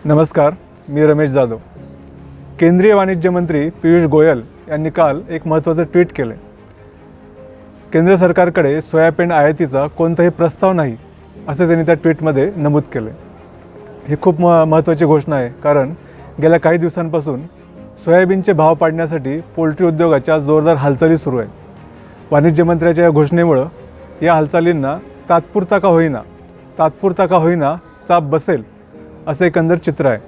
नमस्कार, मी रमेश जाधव. केंद्रीय वाणिज्य मंत्री पियुष गोयल यांनी काल एक महत्त्वाचं ट्विट केलं. केंद्र सरकारकडे सोयाबीन आयातीचा कोणताही प्रस्ताव नाही असं त्यांनी त्या ट्विटमध्ये नमूद केलं. ही खूप महत्त्वाची घोषणा आहे, कारण गेल्या काही दिवसांपासून सोयाबीनचे भाव पाडण्यासाठी पोल्ट्री उद्योगाच्या जोरदार हालचाली सुरू आहेत. वाणिज्य मंत्र्याच्या या घोषणेमुळं या हालचालींना तात्पुरता का होईना चाप बसेल असं एकंदर चित्र आहे.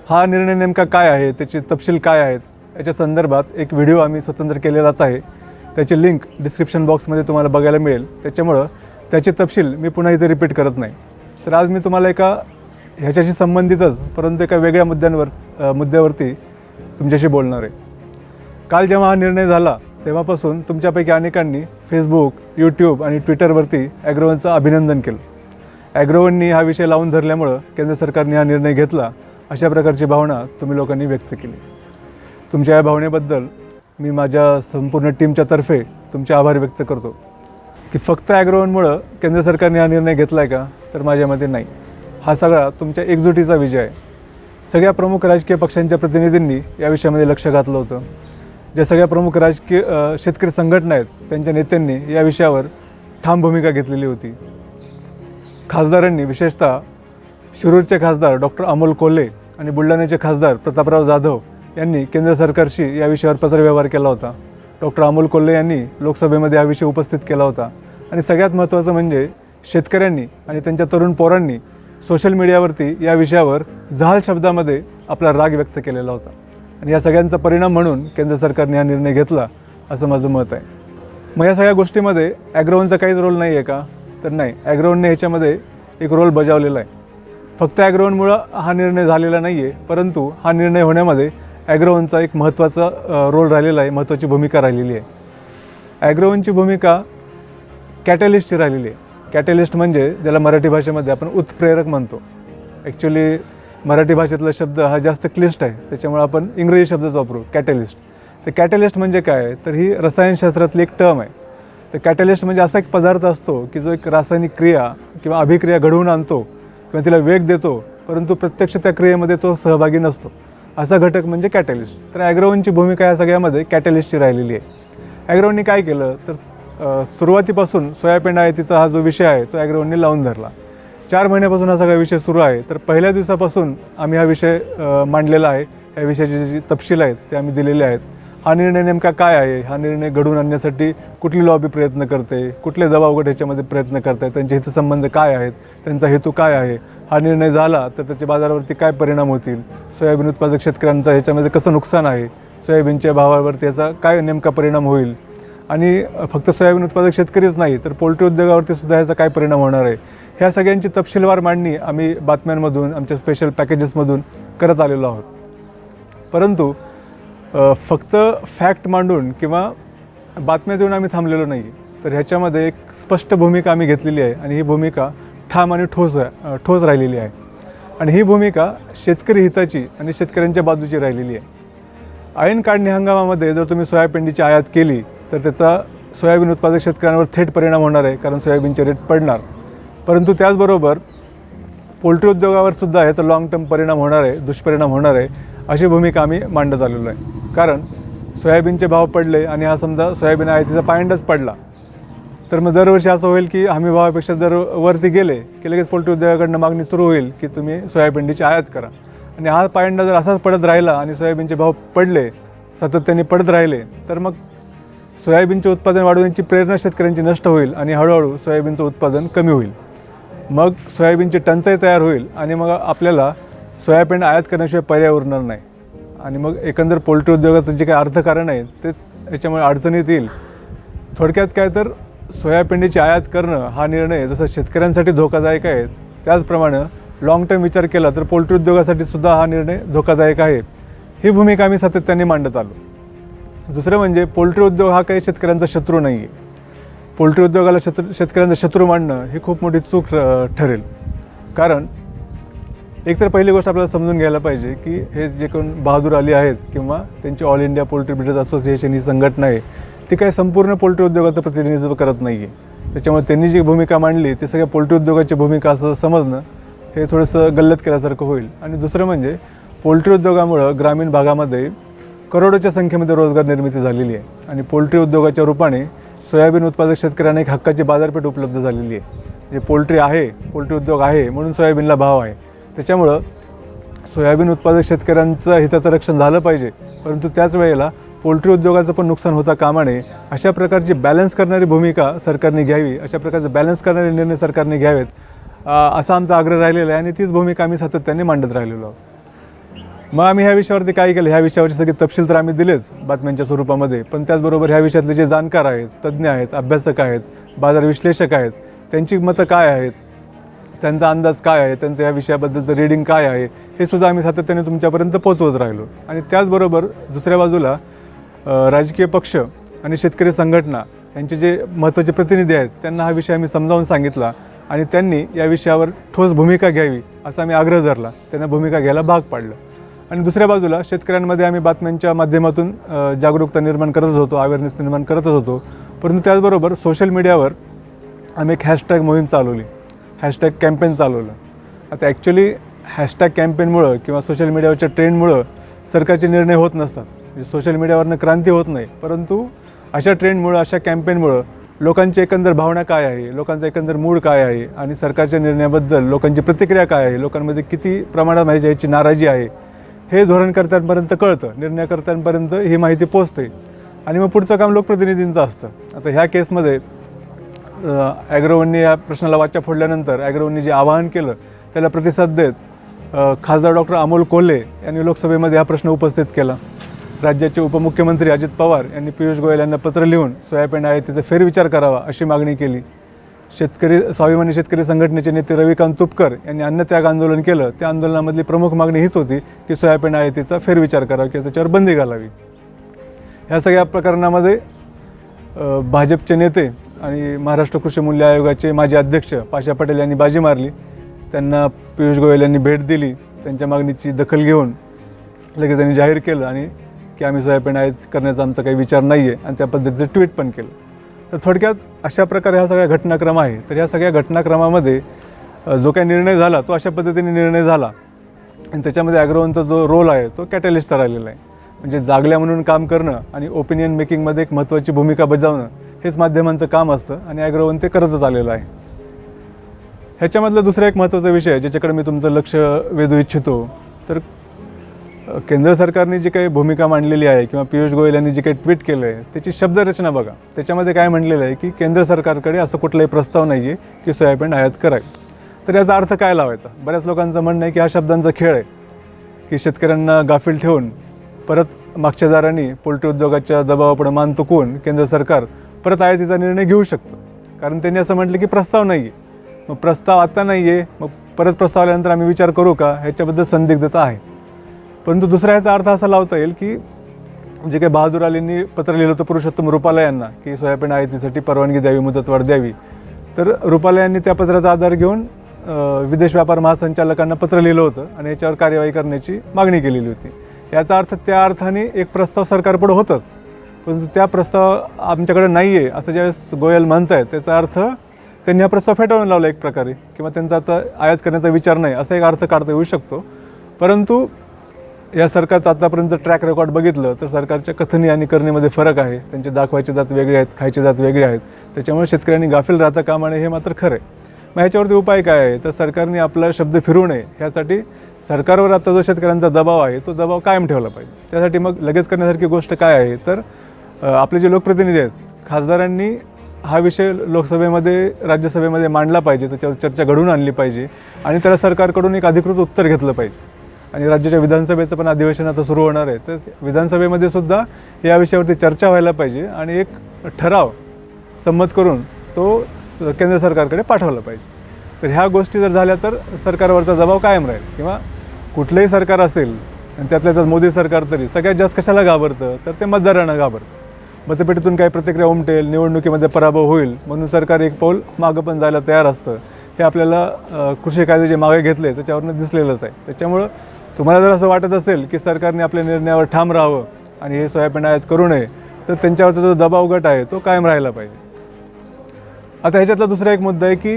हा निर्णय नेमका काय आहे, त्याचे तपशील काय आहेत याच्या संदर्भात एक व्हिडिओ आम्ही स्वतंत्र केलेलाच आहे. त्याची लिंक डिस्क्रिप्शन बॉक्समध्ये तुम्हाला बघायला मिळेल. त्याच्यामुळं त्याचे तपशील मी पुन्हा इथे रिपीट करत नाही. तर आज मी तुम्हाला ह्याच्याशी संबंधितच परंतु एका वेगळ्या मुद्द्यावरती तुमच्याशी बोलणार आहे. काल जेव्हा हा निर्णय झाला तेव्हापासून तुमच्यापैकी अनेकांनी फेसबुक, यूट्यूब आणि ट्विटरवरती ॲग्रोवनचं अभिनंदन केलं. ॲग्रोवननी हा विषय लावून धरल्यामुळं केंद्र सरकारने हा निर्णय घेतला अशा प्रकारची भावना तुम्ही लोकांनी व्यक्त केली. तुमच्या या भावनेबद्दल मी माझ्या संपूर्ण टीमच्या तर्फे तुमचे आभार व्यक्त करतो. की फक्त ॲग्रोवनमुळं केंद्र सरकारने हा निर्णय घेतला आहे का, तर माझ्या मते नाही. हा सगळा तुमच्या एकजुटीचा विजय आहे. सगळ्या प्रमुख राजकीय पक्षांच्या प्रतिनिधींनी या विषयामध्ये लक्ष घातलं होतं. ज्या सगळ्या प्रमुख राजकीय शेतकरी संघटना आहेत त्यांच्या नेत्यांनी या विषयावर ठाम भूमिका घेतलेली होती. खासदारांनी, विशेषतः शिरूरचे खासदार डॉक्टर अमोल कोल्हे आणि बुलढाण्याचे खासदार प्रतापराव जाधव यांनी केंद्र सरकारशी या विषयावर पत्रव्यवहार केला होता. डॉक्टर अमोल कोल्हे यांनी लोकसभेमध्ये हा विषय उपस्थित केला होता. आणि सगळ्यात महत्त्वाचं म्हणजे शेतकऱ्यांनी आणि त्यांच्या तरुण पोरांनी सोशल मीडियावरती या विषयावर जहाल शब्दामध्ये आपला राग व्यक्त केलेला होता. आणि या सगळ्यांचा परिणाम म्हणून केंद्र सरकारने हा निर्णय घेतला असं माझं मत आहे. मग या सगळ्या गोष्टीमध्ये ॲग्रोवनचा काहीच रोल नाही आहे का, तर नाही. ॲग्रोवनने ह्याच्यामध्ये एक रोल बजावलेला आहे. फक्त ॲग्रोवनमुळं हा निर्णय झालेला नाही आहे, परंतु हा निर्णय होण्यामध्ये ॲग्रोवनचा एक महत्त्वाचा रोल राहिलेला आहे, महत्त्वाची भूमिका राहिलेली आहे. ॲग्रोवनची भूमिका कॅटलिस्टची राहिलेली आहे. कॅटलिस्ट म्हणजे ज्याला मराठी भाषेमध्ये आपण उत्प्रेरक म्हणतो. ॲक्च्युली मराठी भाषेतला शब्द हा जास्त क्लिष्ट आहे, त्याच्यामुळे आपण इंग्रजी शब्दच वापरू, कॅटलिस्ट. तर कॅटलिस्ट म्हणजे काय, तर ही रसायनशास्त्रातली एक टर्म आहे. तर कॅटलिस्ट म्हणजे असा एक पदार्थ असतो की जो एक रासायनिक क्रिया किंवा अभिक्रिया घडवून आणतो किंवा तिला वेग देतो, परंतु प्रत्यक्ष त्या क्रियेमध्ये तो सहभागी नसतो. असा घटक म्हणजे कॅटलिस्ट. तर ॲग्रोवनची भूमिका या सगळ्यामध्ये कॅटलिस्टची राहिलेली आहे. ॲग्रोवननी काय केलं, तर सुरुवातीपासून सोयाबीन आयातीचा हा जो विषय आहे तो ॲग्रोवननी लावून धरला. 4 महिन्यापासून हा सगळा विषय सुरू आहे. तर पहिल्या दिवसापासून आम्ही हा विषय मांडलेला आहे. या विषयाचे जे तपशील आहेत ते आम्ही दिलेले आहेत. हा निर्णय नेमका काय आहे, हा निर्णय घडवून आणण्यासाठी कुठली लॉबी प्रयत्न करते, कुठले दबाव गट ह्याच्यामध्ये प्रयत्न करत आहेत, त्यांचे हितसंबंध काय आहेत, त्यांचा हेतू काय आहे, हा निर्णय झाला तर त्याच्या बाजारावरती काय परिणाम होतील, सोयाबीन उत्पादक शेतकऱ्यांचा ह्याच्यामध्ये कसं नुकसान आहे, सोयाबीनच्या भावावरती याचा काय नेमका परिणाम होईल, आणि फक्त सोयाबीन उत्पादक शेतकरीच नाही तर पोल्ट्री उद्योगावरती सुद्धा ह्याचा काय परिणाम होणार आहे, ह्या सगळ्यांची तपशीलवार मांडणी आम्ही बातम्यांमधून, आमच्या स्पेशल पॅकेजेसमधून करत आलेलो आहोत. परंतु फक्त फॅक्ट मांडून किंवा बातम्या देऊन आम्ही थांबलेलो नाही. तर ह्याच्यामध्ये एक स्पष्ट भूमिका आम्ही घेतलेली आहे आणि ही भूमिका ठाम आणि ठोस राहिलेली आहे. आणि ही भूमिका शेतकरी हिताची आणि शेतकऱ्यांच्या बाजूची राहिलेली आहे. ऐन काढणी हंगामामध्ये जर तुम्ही सोयाबीनची आयात केली तर त्याचा सोयाबीन उत्पादक शेतकऱ्यांवर थेट परिणाम होणार आहे, कारण सोयाबीनचे रेट पडणार. परंतु त्याचबरोबर पोल्ट्री उद्योगावर सुद्धा याचा लाँग टर्म परिणाम होणार आहे, दुष्परिणाम होणार आहे, अशी भूमिका आम्ही मांडत आलेलो आहे. कारण सोयाबीनचे भाव पडले आणि हा समजा सोयाबीन आयातीचा पायंडाच पडला तर मग दरवर्षी असं होईल की हमी भावापेक्षा जर वरती गेले की लगेच पोल्ट्री उद्योगाकडनं मागणी सुरू होईल की तुम्ही सोयाबीनची आयात करा. आणि हा पायंडा जर असाच पडत राहिला आणि सोयाबीनचे भाव पडले, सातत्याने पडत राहिले, तर मग सोयाबीनचे उत्पादन वाढवण्याची प्रेरणा शेतकऱ्यांची नष्ट होईल आणि हळूहळू सोयाबीनचं उत्पादन कमी होईल. मग सोयाबीनची टंचाई तयार होईल आणि मग आपल्याला सोयाबीन आयात करण्याशिवाय पर्याय उरणार नाही. आणि मग एकंदर पोल्ट्री उद्योगाचं जे काही अर्थकारण आहे ते याच्यामुळे अडचणीत येईल. थोडक्यात काय, तर सोयाबीनची आयात करणं हा निर्णय जसं शेतकऱ्यांसाठी धोकादायक आहे, त्याचप्रमाणे लाँग टर्म विचार केला तर पोल्ट्री उद्योगासाठी सुद्धा हा निर्णय धोकादायक आहे. ही भूमिका आम्ही सातत्याने मांडत आलो. दुसरं म्हणजे पोल्ट्री उद्योग हा काही शेतकऱ्यांचा शत्रू नाही आहे. पोल्ट्री उद्योगाला शेतकऱ्यांचा शत्रू मानणं ही खूप मोठी चूक ठरेल. कारण एकतर पहिली गोष्ट आपल्याला समजून घ्यायला पाहिजे की हे जे कोण बहादूर अली आहेत किंवा त्यांची all India poultry breeders association ही संघटना आहे, ती काही संपूर्ण पोल्ट्री उद्योगाचं प्रतिनिधित्व करत नाही आहे. त्याच्यामुळे त्यांनी जी भूमिका मांडली ती सगळ्या पोल्ट्री उद्योगाची भूमिका असं समजणं हे थोडंसं गल्लत केल्यासारखं होईल. आणि दुसरं म्हणजे पोल्ट्री उद्योगामुळं ग्रामीण भागामध्ये करोडोच्या संख्येमध्ये रोजगार निर्मिती झालेली आहे आणि पोल्ट्री उद्योगाच्या रूपाने सोयाबीन उत्पादक शेतकऱ्यांना एक हक्काची बाजारपेठ उपलब्ध झालेली आहे. म्हणजे पोल्ट्री उद्योग आहे म्हणून सोयाबीनला भाव आहे. त्याच्यामुळं सोयाबीन उत्पादक शेतकऱ्यांचं हिताचं रक्षण झालं पाहिजे, परंतु त्याच वेळेला पोल्ट्री उद्योगाचं पण नुकसान होता कामा नये. अशा प्रकारची बॅलन्स करणारी भूमिका सरकारने घ्यावी, अशा प्रकारचे बॅलन्स करणारे निर्णय सरकारने घ्यावेत, असा आमचा आग्रह राहिलेला आहे आणि तीच भूमिका आम्ही सातत्याने मांडत राहिलेलो आहोत. मग आम्ही ह्या विषयावरती काय केलं, ह्या विषयावरची सगळी तपशील तर आम्ही दिलेच बातम्यांच्या स्वरूपामध्ये, पण त्याचबरोबर ह्या विषयातले जे जाणकार आहेत, तज्ज्ञ आहेत, अभ्यासक आहेत, बाजार विश्लेषक आहेत, त्यांची मतं काय आहेत, त्यांचा अंदाज काय आहे, त्यांचं या विषयाबद्दलचं रीडिंग काय आहे, हे सुद्धा आम्ही सातत्याने तुमच्यापर्यंत पोहोचवत राहिलो. आणि त्याचबरोबर दुसऱ्या बाजूला राजकीय पक्ष आणि शेतकरी संघटना यांचे जे महत्त्वाचे प्रतिनिधी आहेत त्यांना हा विषय आम्ही समजावून सांगितला आणि त्यांनी या विषयावर ठोस भूमिका घ्यावी असा आम्ही आग्रह धरला. त्यांना भूमिका घ्यायला भाग पाडलं. आणि दुसऱ्या बाजूला शेतकऱ्यांमध्ये आम्ही बातम्यांच्या माध्यमातून जागरूकता निर्माण करतच होतो, अवेअरनेस निर्माण करतच होतो. परंतु त्याचबरोबर सोशल मीडियावर आम्ही एक हॅशटॅग मोहीम चालवली, हॅशटॅग कॅम्पेन चालवलं. आता ॲक्च्युली हॅशटॅग कॅम्पेनमुळं किंवा सोशल मीडियावरच्या ट्रेंडमुळं सरकारचे निर्णय होत नसतात, म्हणजे सोशल मीडियावरनं क्रांती होत नाही. परंतु अशा ट्रेंडमुळं, अशा कॅम्पेनमुळं लोकांची एकंदर भावना काय आहे, लोकांचा एकंदर मूड काय आहे आणि सरकारच्या निर्णयाबद्दल लोकांची प्रतिक्रिया काय आहे, लोकांमध्ये किती प्रमाणात माहिती याची नाराजी आहे, हे धोरणकर्त्यांपर्यंत कळतं, निर्णयकर्त्यांपर्यंत ही माहिती पोचते आणि मग पुढचं काम लोकप्रतिनिधींचं असतं. आता ह्या केसमध्ये ॲग्रोवनने या प्रश्नाला वाचा फोडल्यानंतर ॲग्रोवनने जे आवाहन केलं त्याला प्रतिसाद देत खासदार डॉक्टर अमोल कोल्हे यांनी लोकसभेमध्ये हा प्रश्न उपस्थित केला. राज्याचे उपमुख्यमंत्री अजित पवार यांनी पियुष गोयल यांना पत्र लिहून सोयाबीन आयातीचा फेरविचार करावा अशी मागणी केली. स्वाभिमानी शेतकरी संघटनेचे नेते रविकांत तुपकर यांनी अन्नत्याग आंदोलन केलं. त्या आंदोलनामधली प्रमुख मागणी हीच होती की सोयाबीन आयातीचा फेरविचार करावा किंवा त्याच्यावर बंदी घालावी. ह्या सगळ्या प्रकरणामध्ये भाजपचे नेते आणि महाराष्ट्र कृषी मूल्य आयोगाचे माजी अध्यक्ष पाशा पटेल यांनी बाजी मारली. त्यांना पियुष गोयल यांनी भेट दिली. त्यांच्या मागणीची दखल घेऊन लगेच त्यांनी जाहीर केलं आणि की आम्ही सोयाबीन आयात करण्याचा आमचा काही विचार नाही आहे आणि त्या पद्धतीचं ट्विट पण केलं. तर थोडक्यात अशा प्रकारे हा सगळा घटनाक्रम आहे. तर ह्या सगळ्या घटनाक्रमामध्ये जो काही निर्णय झाला तो अशा पद्धतीने निर्णय झाला आणि त्याच्यामध्ये ॲग्रोवनचा जो रोल आहे तो कॅटलिस्टचा राहिलेला आहे. म्हणजे जागल्या म्हणून काम करणं आणि ओपिनियन मेकिंगमध्ये एक महत्त्वाची भूमिका बजावणं हेच माध्यमांचं काम असतं आणि ॲग्रोवन ते करतच आलेलं आहे. ह्याच्यामधला दुसरा एक महत्त्वाचा विषय आहे ज्याच्याकडे मी तुमचं लक्ष वेधू इच्छितो. तर केंद्र सरकारने जी काही भूमिका मांडलेली आहे किंवा पियुष गोयल यांनी जे काही ट्विट केलं आहे त्याची शब्दरचना बघा. त्याच्यामध्ये काय म्हणलेलं आहे की केंद्र सरकारकडे असं कुठलाही प्रस्ताव नाही आहे की सोयाबीन आयात करावी. तर याचा अर्थ काय लावायचा? बऱ्याच लोकांचं म्हणणं आहे की हा शब्दांचा खेळ आहे की शेतकऱ्यांना गाफील ठेवून परत मागच्या दारांनी पोल्ट्री उद्योगाच्या दबावापुढे मान तुकवून केंद्र सरकार परत आयातीचा निर्णय घेऊ शकतं. कारण त्यांनी असं म्हटलं की प्रस्ताव नाही आहे. मग प्रस्ताव आता नाही आहे, मग परत प्रस्ताव आल्यानंतर आम्ही विचार करू का, ह्याच्याबद्दल संदिग्धता आहे. परंतु दुसरा ह्याचा अर्थ असा लावता येईल की जे काही बहादूर अलींनी पत्र लिहिलं होतं पुरुषोत्तम रुपाला यांना की सोयाबीन आयातीसाठी परवानगी द्यावी, मुदतवाढ द्यावी, तर रुपाला यांनी त्या पत्राचा आधार घेऊन विदेश व्यापार महासंचालकांना पत्र लिहिलं होतं आणि याच्यावर कार्यवाही करण्याची मागणी केलेली होती. याचा अर्थ त्या अर्थाने एक प्रस्ताव सरकारपुढे होतच, परंतु त्या प्रस्ताव आमच्याकडे नाही आहे असं ज्यावेळेस गोयल म्हणत आहेत त्याचा अर्थ त्यांनी हा प्रस्ताव फेटाळून लावला एक प्रकारे, किंवा त्यांचा आता आयात करण्याचा विचार नाही असा एक अर्थ काढता येऊ शकतो. परंतु या सरकारचं आतापर्यंत ट्रॅक रेकॉर्ड बघितलं तर सरकारच्या कथनी आणि करणीमध्ये फरक आहे. त्यांचे दाखवायचे दात वेगळे आहेत, खायचे दात वेगळे आहेत. त्याच्यामुळे शेतकऱ्यांनी गाफील राहता कामा नये हे मात्र खरं आहे. मग ह्याच्यावरती उपाय काय आहे? तर सरकारने आपला शब्द फिरवू नये ह्यासाठी सरकारवर आता जो शेतकऱ्यांचा दबाव आहे तो दबाव कायम ठेवला पाहिजे. त्यासाठी मग लगेच करण्यासारखी गोष्ट काय आहे तर आपले जे लोकप्रतिनिधी आहेत, खासदारांनी हा विषय लोकसभेमध्ये राज्यसभेमध्ये मांडला पाहिजे, त्याच्यावर चर्चा घडवून आणली पाहिजे आणि त्याला सरकारकडून एक अधिकृत उत्तर घेतलं पाहिजे. आणि राज्याच्या विधानसभेचं पण अधिवेशन आता सुरू होणार आहे, तर विधानसभेमध्ये सुद्धा या विषयावरती चर्चा व्हायला पाहिजे आणि एक ठराव संमत करून तो केंद्र सरकारकडे पाठवला पाहिजे. तर ह्या गोष्टी जर झाल्या तर सरकारवरचा दबाव कायम राहील. किंवा कुठलंही सरकार असेल आणि त्यातल्या त्यात मोदी सरकार तरी सगळ्यात जास्त कशाला घाबरतं तर ते मतदारांना घाबरतं. मतपेटीतून काही प्रतिक्रिया उमटेल, निवडणुकीमध्ये पराभव होईल म्हणून सरकार एक पाऊल मागं पण जायला तयार असतं. हे आपल्याला कृषी कायदे जे मागे घेतले त्याच्यावरनं दिसलेलंच आहे. त्याच्यामुळं तुम्हाला जर असं वाटत असेल की सरकारने आपल्या निर्णयावर ठाम राहावं आणि हे सोयाबीन आयात करू नये तर त्यांच्यावरचा जो दबाव गट आहे तो कायम राहायला पाहिजे. आता ह्याच्यातला दुसरा एक मुद्दा आहे की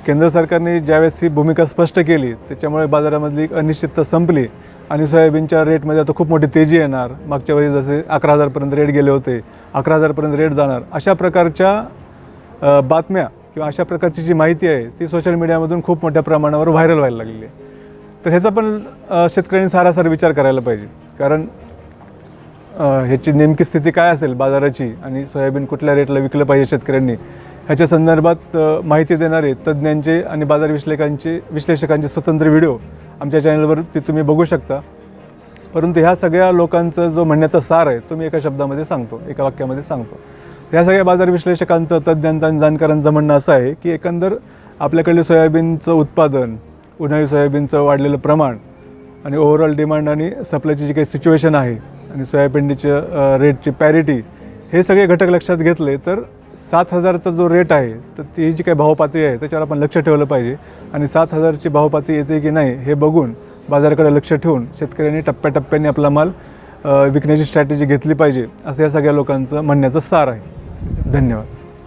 केंद्र सरकारने ज्यावेळेस ही भूमिका स्पष्ट केली त्याच्यामुळे बाजारामधली एक अनिश्चितता संपली आणि सोयाबीनच्या रेटमध्ये आता खूप मोठी तेजी येणार. मागच्या वेळी जसे 11,000पर्यंत रेट गेले होते, 11,000पर्यंत रेट जाणार, अशा प्रकारच्या बातम्या किंवा अशा प्रकारची जी माहिती आहे ती सोशल मीडियामधून खूप मोठ्या प्रमाणावर व्हायरल व्हायला लागलेली आहे. तर ह्याचा पण शेतकऱ्यांनी सारासार विचार करायला पाहिजे, कारण ह्याची नेमकी स्थिती काय असेल बाजाराची आणि सोयाबीन कुठल्या रेटला विकलं पाहिजे शेतकऱ्यांनी, ह्याच्या संदर्भात माहिती देणारे तज्ज्ञांचे आणि बाजार विश्लेषकांचे स्वतंत्र व्हिडिओ आमच्या चॅनलवरती तुम्ही बघू शकता. परंतु ह्या सगळ्या लोकांचा जो म्हणण्याचा सार आहे तो मी एका शब्दामध्ये सांगतो, एका वाक्यामध्ये सांगतो. ह्या सगळ्या बाजार विश्लेषकांचं, तज्ज्ञांचं आणि जाणकारांचं म्हणणं असं आहे की एकंदर आपल्याकडे सोयाबीनचं उत्पादन, उन्हाळी सोयाबीनचं वाढलेलं प्रमाण आणि ओव्हरऑल डिमांड आणि सप्लायची जी काही सिच्युएशन आहे आणि सोयाबीनच्या रेटची पॅरिटी, हे सगळे घटक लक्षात घेतले तर 7,000चा जो रेट आहे तर ती जी काही भावपातळी आहे त्याच्यावर आपण लक्ष ठेवलं पाहिजे आणि 7,000ची भावपातळी येते की नाही हे बघून बाजाराकडे लक्ष ठेवून शेतकऱ्यांनी टप्प्याटप्प्याने आपला माल विकण्याची स्ट्रॅटेजी घेतली पाहिजे, असं या सगळ्या लोकांचं म्हणण्याचं सार आहे. धन्यवाद.